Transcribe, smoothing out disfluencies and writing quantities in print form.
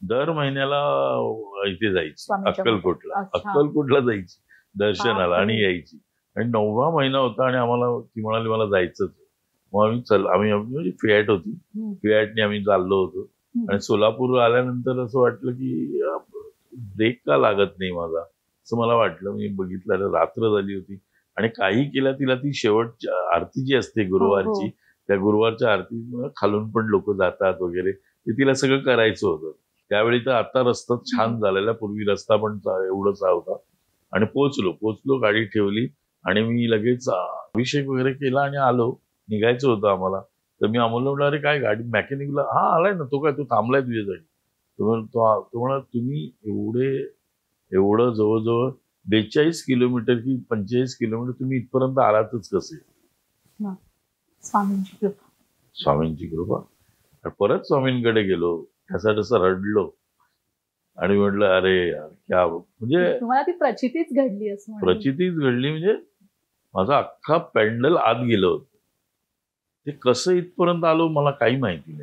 दर महिन्याला इथे जायची स्वामींच्या अक्कलकोटला. अच्छा. अक्कलकोटला जायची दर्शनाला आणि बापरे. यायची. आणि 9वा महिना होता आणि आम्हाला ती म्हणाली मला जायचंच. मग आम्ही म्हणजे फियाट होती. हम्म. फियाटने आम्ही चाललो होतो. हम्म. आणि सोलापूर आल्यानंतर असं वाटलं की ब्रेक का लागत नाही माझा, असं मला वाटलं. मी बघितलं रात्र झाली होती आणि काही केलं तिला ती शेवटची आरती जी असते गुरुवारची, त्या गुरुवारच्या आरती खालून पण लोक जातात वगैरे, ते तिला सगळं करायचं होतं. त्यावेळी तर आता रस्ता छान झालेला, पूर्वी रस्ता पण एवढासा होता. आणि पोचलो, गाडी ठेवली आणि मी लगेच अभिषेक वगैरे केला आणि आलो. निघायचं होतं आम्हाला. तर मी अमोलला म्हटलं, अरे काय गाडी मेकॅनिकला, हा आलाय ना, तो काय तो थांबलाय तुझ्यासाठी. तो म्हणा तुम्ही एवढं जवळजवळ 42 किलोमीटर की 45 किलोमीटर तुम्ही इथपर्यंत आलातच कसे? स्वामींची कृपा. स्वामींची कृपा. परत स्वामींकडे गेलो, ठसा रडलो आणि म्हटलं अरे यार क्या, म्हणजे तुम्हाला ती प्रचितीच घडली असं प्रचितीच घडली. म्हणजे माझा अख्खा पेंडल आत गेलं होतं. ते कसं इथपर्यंत आलो मला काही माहिती नाही.